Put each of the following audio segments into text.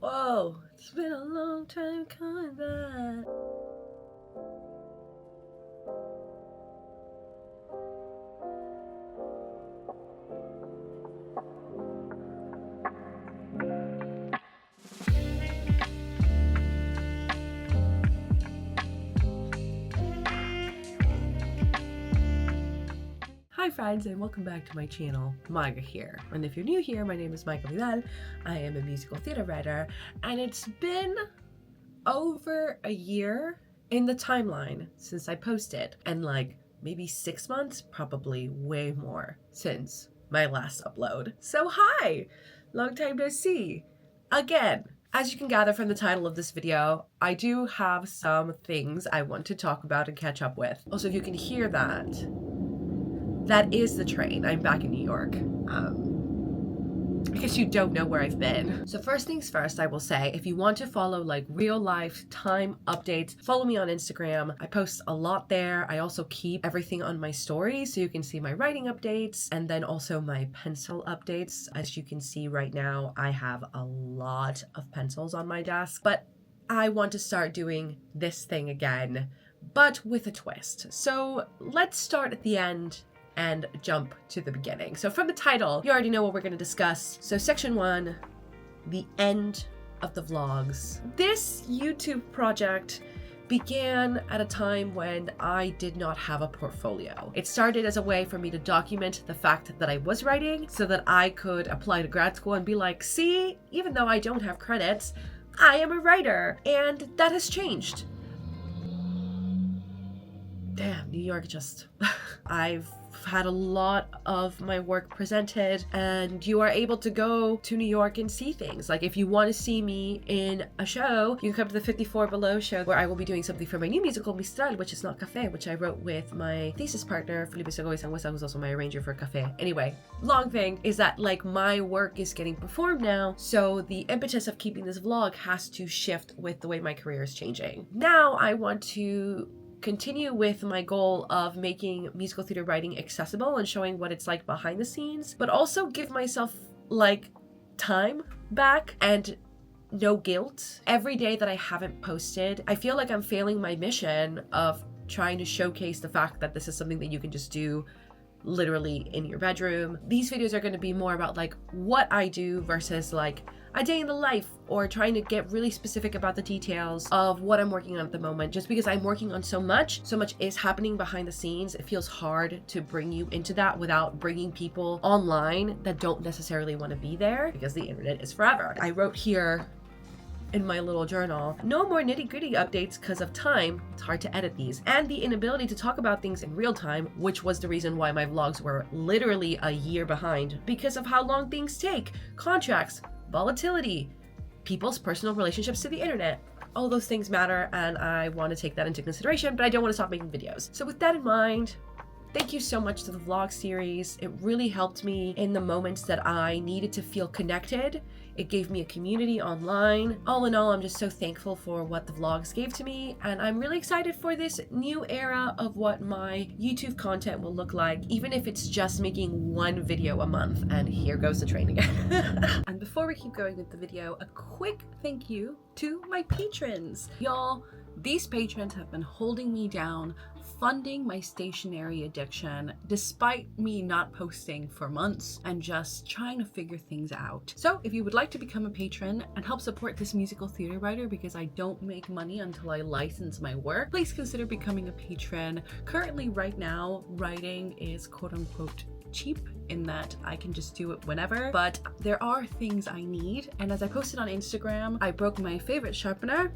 Whoa, it's been a long time coming back. Hi friends, and welcome back to my channel. Maiga here. And if you're new here, my name is Maiga Vidal. I am a musical theater writer, and it's been over a year in the timeline since I posted, and like maybe 6 months, probably way more, since my last upload. So hi! Long time no see. Again. As you can gather from the title of this video, I do have some things I want to talk about and catch up with. Also, if you can hear that, that is the train. I'm back in New York. I guess you don't know where I've been. So first things first, I will say, if you want to follow like real life time updates, follow me on Instagram. I post a lot there. I also keep everything on my stories so you can see my writing updates and then also my pencil updates. As you can see right now, I have a lot of pencils on my desk, but I want to start doing this thing again, but with a twist. So let's start at the end and jump to the beginning. So from the title, you already know what we're going to discuss. So section 1, the end of the vlogs. This YouTube project began at a time when I did not have a portfolio. It started as a way for me to document the fact that I was writing so that I could apply to grad school and be like, see, even though I don't have credits, I am a writer. And that has changed. Damn, New York just... I've had a lot of my work presented, and you are able to go to New York and see things. Like if you want to see me in a show, you can come to the 54 Below show where I will be doing something for my new musical Mistral, which is not Café, which I wrote with my thesis partner Felipe Segoy-Sangüesa, who's also my arranger for Café. Anyway, long thing is that like my work is getting performed now, so the impetus of keeping this vlog has to shift with the way my career is changing. Now I want to continue with my goal of making musical theater writing accessible and showing what it's like behind the scenes, but also give myself like time back and no guilt. Every day that I haven't posted, I feel like I'm failing my mission of trying to showcase the fact that this is something that you can just do literally in your bedroom. These videos are going to be more about like what I do versus like a day in the life, or trying to get really specific about the details of what I'm working on at the moment. Just because I'm working on so much is happening behind the scenes, it feels hard to bring you into that without bringing people online that don't necessarily want to be there, because the internet is forever. I wrote here in my little journal, no more nitty-gritty updates because of time. It's hard to edit these, and the inability to talk about things in real time, which was the reason why my vlogs were literally a year behind because of how long things take, contracts, volatility, people's personal relationships to the internet. All those things matter, and I want to take that into consideration, but I don't want to stop making videos. So with that in mind, thank you so much to the vlog series. It really helped me in the moments that I needed to feel connected. It gave me a community online. All in all, I'm just so thankful for what the vlogs gave to me, and I'm really excited for this new era of what my YouTube content will look like, even if it's just making one video a month. And here goes the train again. And before we keep going with the video, a quick thank you to my patrons. Y'all, these patrons have been holding me down, funding my stationery addiction, despite me not posting for months and just trying to figure things out. So if you would like to become a patron and help support this musical theater writer, because I don't make money until I license my work, please consider becoming a patron. Currently, right now, writing is quote unquote cheap in that I can just do it whenever, but there are things I need. And as I posted on Instagram, I broke my favorite sharpener,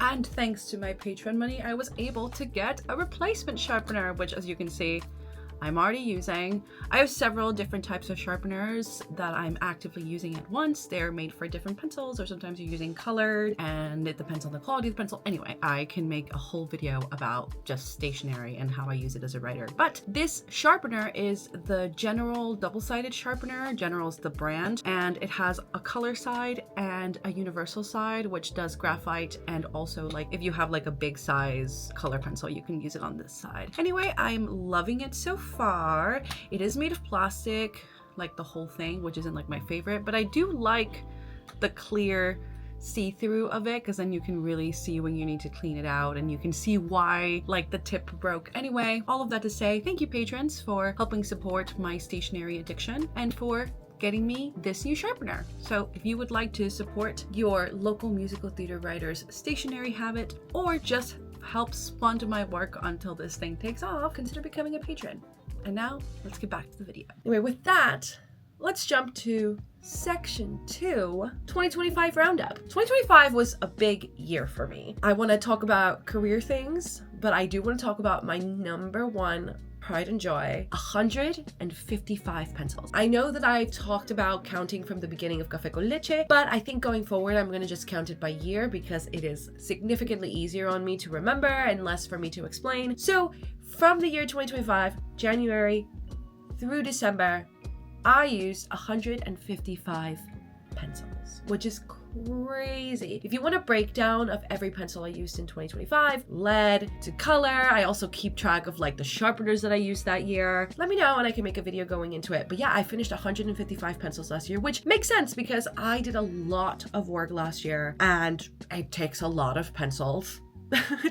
and thanks to my Patreon money, I was able to get a replacement sharpener, which, as you can see, I'm already using. I have several different types of sharpeners that I'm actively using at once. They're made for different pencils, or sometimes you're using colored, and it depends on the quality of the pencil. Anyway, I can make a whole video about just stationery and how I use it as a writer. But this sharpener is the General double-sided sharpener. General's the brand, and it has a color side and a universal side, which does graphite, and also like if you have like a big size color pencil, you can use it on this side. Anyway, I'm loving it so far. It is made of plastic, like the whole thing, which isn't like my favorite, but I do like the clear see-through of it, because then you can really see when you need to clean it out and you can see why like the tip broke. Anyway, all of that to say, thank you patrons for helping support my stationery addiction and for getting me this new sharpener. So if you would like to support your local musical theater writer's stationery habit or just help fund my work until this thing takes off, consider becoming a patron. And now let's get back to the video. Anyway, with that, let's jump to section 2, 2025 roundup. 2025 was a big year for me. I want to talk about career things, but I do want to talk about my number one pride and joy, 155 pencils. I know that I talked about counting from the beginning of Café con Leche, but I think going forward I'm going to just count it by year because it is significantly easier on me to remember and less for me to explain. So from the year 2025, January through December, I used 155 pencils, which is crazy. If you want a breakdown of every pencil I used in 2025, lead to color, I also keep track of like the sharpeners that I used that year. Let me know and I can make a video going into it. But yeah, I finished 155 pencils last year, which makes sense because I did a lot of work last year and it takes a lot of pencils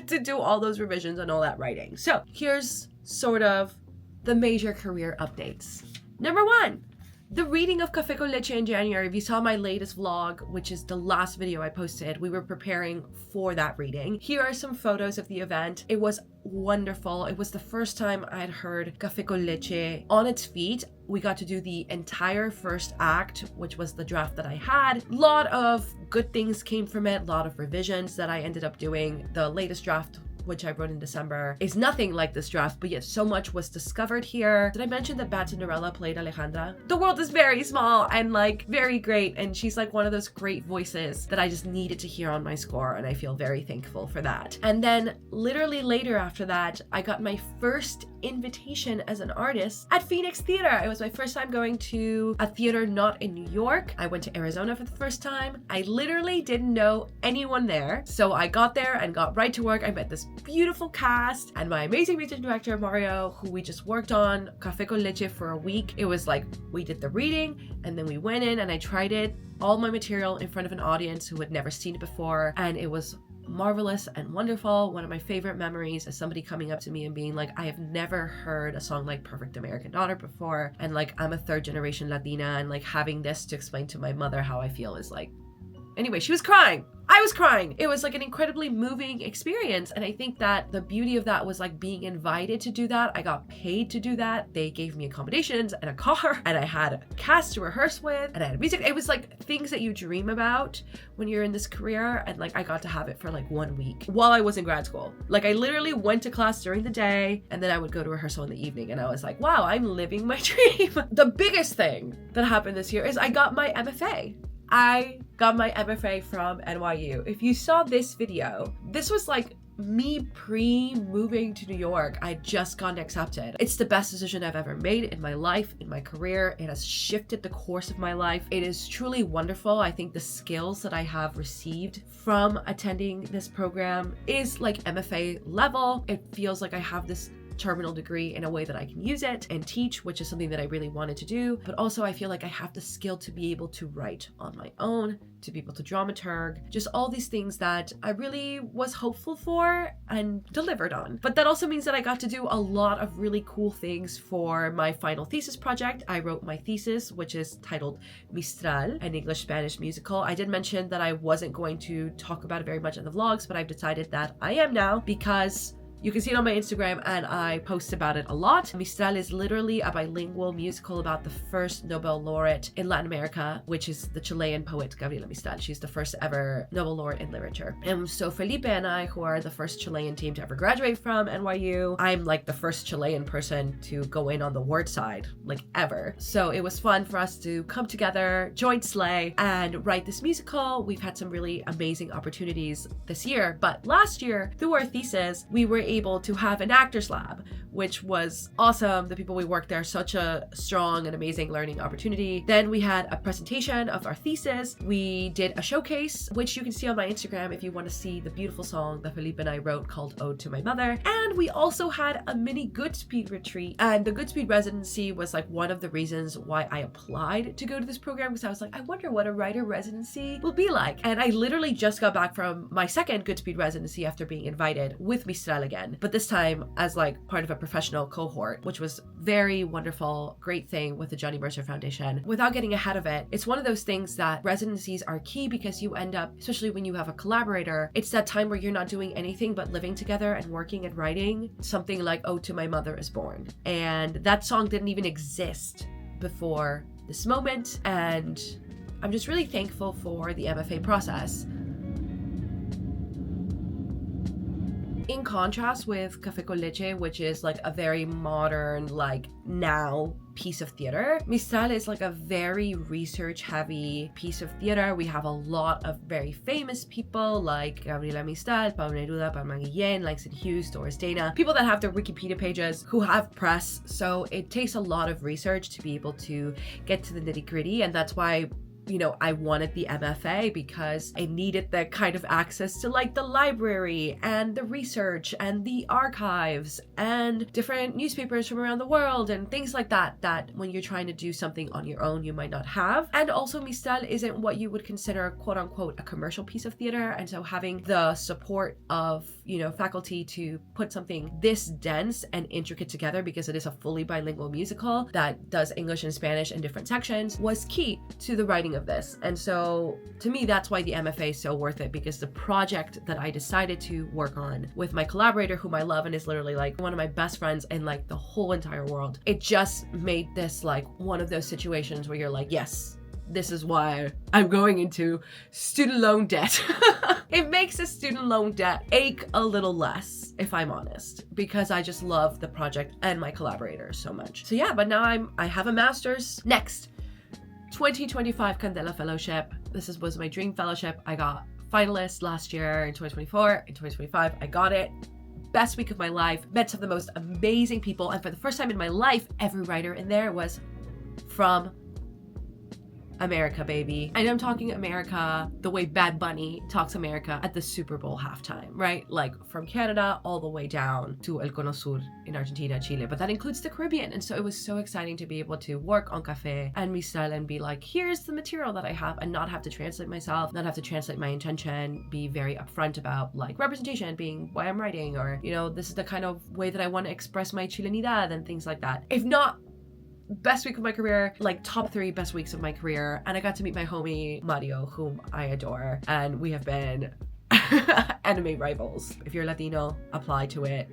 to do all those revisions and all that writing. So here's sort of the major career updates. Number 1, the reading of Café con Leche in January. If you saw my latest vlog, which is the last video I posted, we were preparing for that reading. Here are some photos of the event. It was wonderful. It was the first time I'd heard Café con Leche on its feet. We got to do the entire first act, which was the draft that I had. A lot of good things came from it, a lot of revisions that I ended up doing. The latest draft, which I wrote in December, is nothing like this draft, but yet so much was discovered here. Did I mention that Bad Cinderella played Alejandra? The world is very small and like very great, and she's like one of those great voices that I just needed to hear on my score, and I feel very thankful for that. And then literally later after that, I got my first invitation as an artist at Phoenix Theater. It was my first time going to a theater not in New York. I went to Arizona for the first time. I literally didn't know anyone there. So I got there and got right to work. I met this beautiful cast and my amazing music director, Mario, who we just worked on Café con Leche for a week. It was like, we did the reading and then we went in and I tried it, all my material in front of an audience who had never seen it before. And it was marvelous and wonderful. One of my favorite memories is somebody coming up to me and being like, I have never heard a song like Perfect American Daughter before. And like, I'm a third generation Latina, and like having this to explain to my mother how I feel is like, anyway, she was crying. I was crying. It was like an incredibly moving experience. And I think that the beauty of that was like being invited to do that. I got paid to do that. They gave me accommodations and a car, and I had a cast to rehearse with, and I had music. It was like things that you dream about when you're in this career. And like, I got to have it for like 1 week while I was in grad school. Like I literally went to class during the day and then I would go to rehearsal in the evening. And I was like, wow, I'm living my dream. The biggest thing that happened this year is I got my MFA. I got my MFA from NYU. If you saw this video, this was like me pre-moving to New York. I just gotten accepted. It's the best decision I've ever made in my life, in my career. It has shifted the course of my life. It is truly wonderful. I think the skills that I have received from attending this program is like MFA level. It feels like I have this terminal degree in a way that I can use it and teach, which is something that I really wanted to do. But also I feel like I have the skill to be able to write on my own, to be able to dramaturg, just all these things that I really was hopeful for and delivered on. But that also means that I got to do a lot of really cool things for my final thesis project. I wrote my thesis, which is titled Mistral, an English-Spanish musical. I did mention that I wasn't going to talk about it very much in the vlogs, but I've decided that I am now because you can see it on my Instagram and I post about it a lot. Mistral is literally a bilingual musical about the first Nobel laureate in Latin America, which is the Chilean poet Gabriela Mistral. She's the first ever Nobel laureate in literature. And so Felipe and I, who are the first Chilean team to ever graduate from NYU, I'm like the first Chilean person to go in on the word side, like ever. So it was fun for us to come together, join Slay, and write this musical. We've had some really amazing opportunities this year, but last year, through our thesis, we were able to have an actors lab, which was awesome. The people we worked there, such a strong and amazing learning opportunity. Then we had a presentation of our thesis. We did a showcase, which you can see on my Instagram if you want to see the beautiful song that Felipe and I wrote called Ode to My Mother. And we also had a mini Goodspeed retreat. And the Goodspeed residency was like one of the reasons why I applied to go to this program, because I was like, I wonder what a writer residency will be like. And I literally just got back from my second Goodspeed residency after being invited with Mistral again, but this time as like part of a professional cohort, which was very wonderful, great thing with the Johnny Mercer Foundation. Without getting ahead of it, it's one of those things that residencies are key because you end up, especially when you have a collaborator, it's that time where you're not doing anything but living together and working and writing. Something like Ode to My Mother is born. And that song didn't even exist before this moment. And I'm just really thankful for the MFA process. In contrast with Café con Leche, which is like a very modern, like now piece of theater, Mistral is like a very research heavy piece of theater. We have a lot of very famous people like Gabriela Mistral, Pablo Neruda, Palma Guillén, Langston Hughes, Doris Dana, people that have their Wikipedia pages, who have press. So it takes a lot of research to be able to get to the nitty gritty. And that's why, you know, I wanted the MFA, because I needed the kind of access to like the library and the research and the archives and different newspapers from around the world and things like that, that when you're trying to do something on your own, you might not have. And also Mistral isn't what you would consider quote unquote a commercial piece of theater. And so having the support of, you know, faculty to put something this dense and intricate together, because it is a fully bilingual musical that does English and Spanish in different sections, was key to the writing of this. And so to me, that's why the MFA is so worth it, because the project that I decided to work on with my collaborator, whom I love and is literally like one of my best friends in like the whole entire world, it just made this like one of those situations where you're like, yes, this is why I'm going into student loan debt. It makes the student loan debt ache a little less, if I'm honest, because I just love the project and my collaborators so much. So yeah, but now I have a master's. Next, 2025 Candela Fellowship. This was my dream fellowship. I got finalist last year in 2024. In 2025, I got it. Best week of my life. Met some of the most amazing people. And for the first time in my life, every writer in there was from America, baby. And I'm talking America the way Bad Bunny talks America at the Super Bowl halftime, right? Like from Canada all the way down to El Cono Sur in Argentina, Chile, but that includes the Caribbean. And so it was so exciting to be able to work on Café and Mistral and be like, here's the material that I have, and not have to translate myself, not have to translate my intention, be very upfront about like representation being why I'm writing, or, you know, this is the kind of way that I want to express my Chilenidad and things like that. If not best week of my career, like top 3 best weeks of my career. And I got to meet my homie Mario, whom I adore, and we have been anime rivals. If you're Latino, apply to it.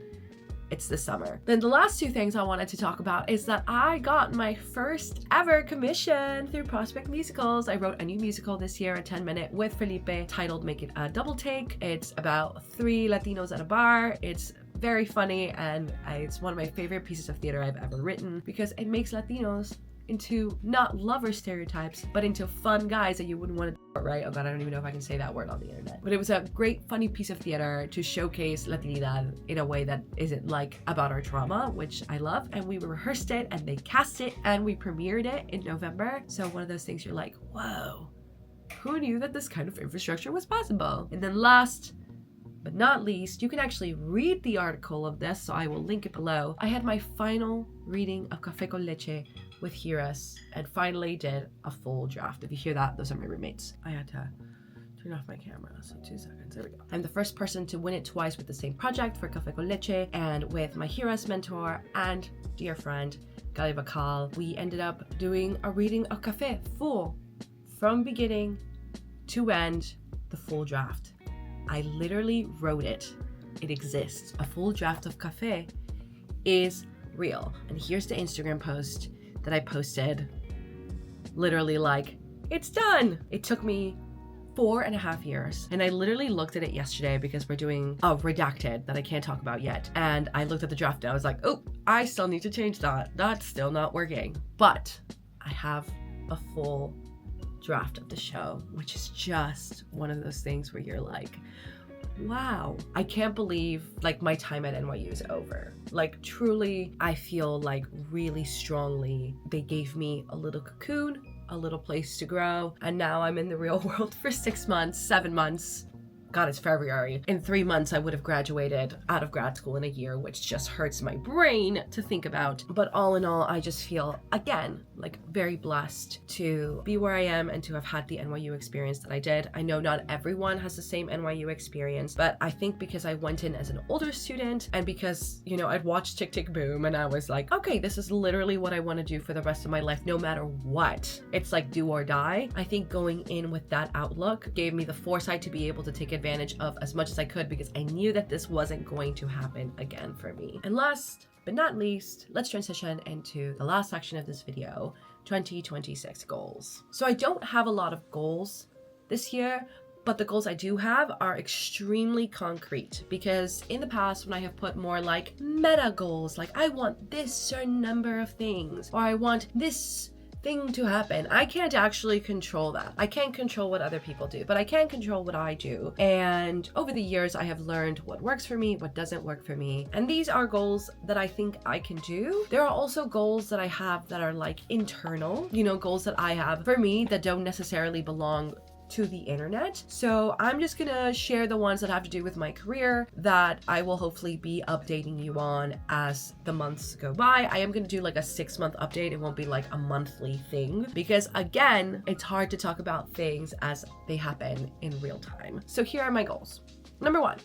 It's this summer. Then the last 2 things I wanted to talk about is that I got my first ever commission through Prospect Musicals. I wrote a new musical this year, a 10-minute with Felipe, titled Make It a Double Take. It's about 3 Latinos at a bar. It's very funny, and it's one of my favorite pieces of theater I've ever written, because it makes Latinos into not lover stereotypes, but into fun guys that you wouldn't want to, right? Oh god, I don't even know if I can say that word on the internet. But it was a great, funny piece of theater to showcase Latinidad in a way that isn't like about our trauma, which I love. And we rehearsed it, and they cast it, and we premiered it in November. So one of those things you're like, whoa, who knew that this kind of infrastructure was possible? And then last but not least, you can actually read the article of this, so I will link it below. I had my final reading of Café con Leche with Hiras, and finally did a full draft. If you hear that, those are my roommates. I had to turn off my camera, so 2 seconds, there we go. I'm the first person to win it twice with the same project for Café con Leche, and with my Hiras mentor and dear friend, Gali Bakal, we ended up doing a reading of Café full, from beginning to end, the full draft. I literally wrote it. It exists. A full draft of Café is real. And here's the Instagram post that I posted. Literally like, it's done. It took me 4.5 years. And I literally looked at it yesterday because we're doing a redacted that I can't talk about yet. And I looked at the draft and I was like, oh, I still need to change that. That's still not working. But I have a full draft of the show, which is just one of those things where you're like, wow, I can't believe like my time at NYU is over. Like truly, I feel like really strongly they gave me a little cocoon, a little place to grow, and now I'm in the real world for 6 months, 7 months. God, it's February. In 3 months, I would have graduated out of grad school in a year, which just hurts my brain to think about. But all in all, I just feel, again, like very blessed to be where I am and to have had the NYU experience that I did. I know not everyone has the same NYU experience, but I think because I went in as an older student and because, you know, I'd watched Tick Tick Boom and I was like, okay, this is literally what I want to do for the rest of my life, no matter what. It's like do or die. I think going in with that outlook gave me the foresight to be able to take advantage of as much as I could because I knew that this wasn't going to happen again for me. And last but not least, let's transition into the last section of this video, 2026 goals. So I don't have a lot of goals this year, but the goals I do have are extremely concrete because in the past when I have put more like meta goals, like I want this certain number of things, or I want this thing to happen, I can't actually control that. I can't control what other people do, but I can control what I do. And over the years, I have learned what works for me, what doesn't work for me. And these are goals that I think I can do. There are also goals that I have that are like internal, you know, goals that I have for me that don't necessarily belong to the internet. So I'm just gonna share the ones that have to do with my career that I will hopefully be updating you on as the months go by. I am gonna do like a 6-month update. It won't be like a monthly thing because again, it's hard to talk about things as they happen in real time. So here are my goals. Number 1,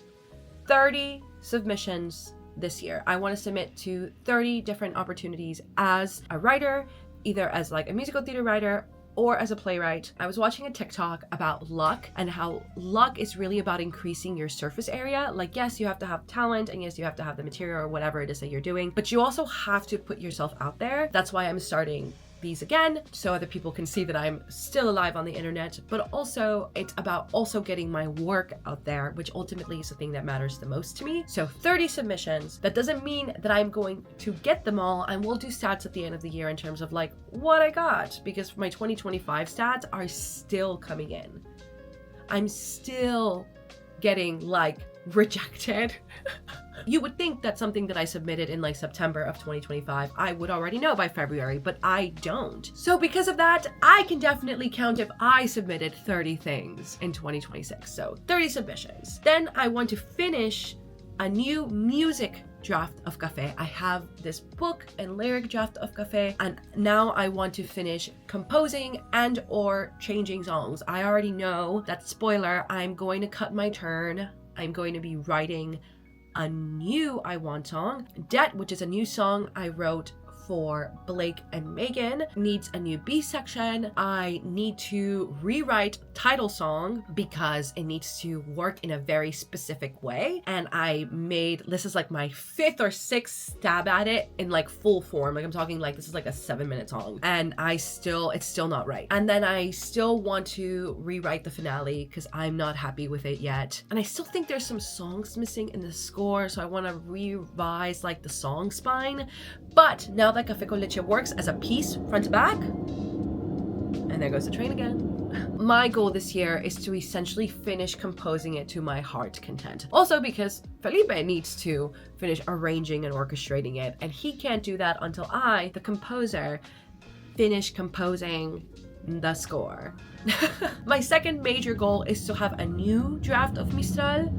30 submissions this year. I want to submit to 30 different opportunities as a writer, either as like a musical theater writer or as a playwright. I was watching a TikTok about luck and how luck is really about increasing your surface area. Like, yes, you have to have talent and yes, you have to have the material or whatever it is that you're doing, but you also have to put yourself out there. That's why I'm starting these again, so other people can see that I'm still alive on the internet, but also it's about also getting my work out there, which ultimately is the thing that matters the most to me. So 30 submissions. That doesn't mean that I'm going to get them all, and we'll do stats at the end of the year in terms of like what I got, because my 2025 stats are still coming in. I'm still getting like rejected. You would think that something that I submitted in like September of 2025, I would already know by February, but I don't. So because of that, I can definitely count if I submitted 30 things in 2026. So 30 submissions. Then I want to finish a new music draft of Café. I have this book and lyric draft of Café, and now I want to finish composing and or changing songs. I already know that, spoiler, I'm going to cut my turn. I'm going to be writing a new I Want song. Debt, which is a new song I wrote for Blake and Megan, needs a new B section. I need to rewrite title song because it needs to work in a very specific way. And I made, this is like my 5th or 6th stab at it in like full form. Like I'm talking like this is like a 7-minute song and it's still not right. And then I still want to rewrite the finale because I'm not happy with it yet. And I still think there's some songs missing in the score. So I want to revise like the song spine. But now that Café con Leche works as a piece front to back, and there goes the train again. My goal this year is to essentially finish composing it to my heart's content. Also because Felipe needs to finish arranging and orchestrating it, and he can't do that until I, the composer, finish composing the score. My second major goal is to have a new draft of Mistral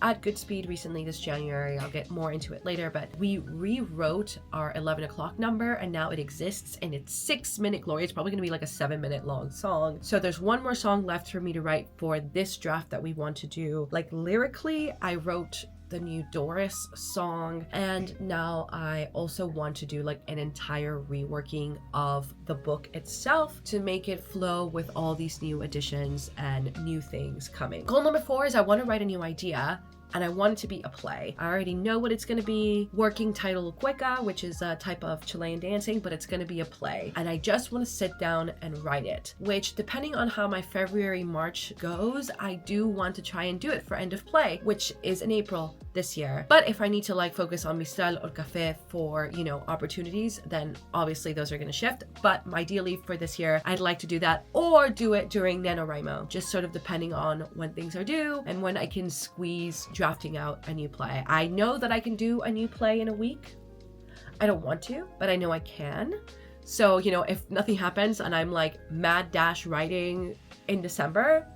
at good speed recently this January. I'll get more into it later, but we rewrote our 11 o'clock number and now it exists in its 6-minute glory. It's probably gonna be like a 7-minute long song. So there's one more song left for me to write for this draft that we want to do. Like lyrically, I wrote the new Doris song, and now I also want to do like an entire reworking of the book itself to make it flow with all these new additions and new things coming. Goal number 4 is I want to write a new idea and I want it to be a play. I already know what it's gonna be. Working title Cueca, which is a type of Chilean dancing, but it's gonna be a play. And I just wanna sit down and write it, which depending on how my February, March goes, I do want to try and do it for end of play, which is in April this year. But if I need to like focus on Mistral or Café for, you know, opportunities, then obviously those are gonna shift. But ideally for this year, I'd like to do that or do it during NaNoWriMo, just sort of depending on when things are due and when I can squeeze drafting out a new play. I know that I can do a new play in a week. I don't want to, but I know I can. So, you know, if nothing happens and I'm like mad dash writing in December,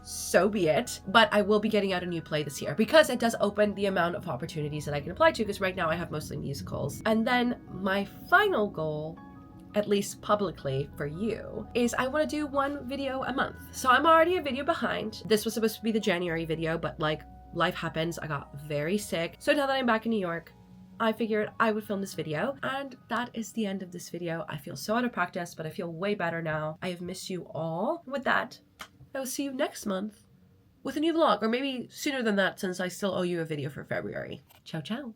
so be it. But I will be getting out a new play this year because it does open the amount of opportunities that I can apply to, because right now I have mostly musicals. And then my final goal, at least publicly for you, is I want to do one video a month. So I'm already a video behind. This was supposed to be the January video, but like life happens. I got very sick. So now that I'm back in New York, I figured I would film this video, and that is the end of this video. I feel so out of practice, but I feel way better now. I have missed you all. With that, I will see you next month with a new vlog, or maybe sooner than that since I still owe you a video for February. Ciao, ciao.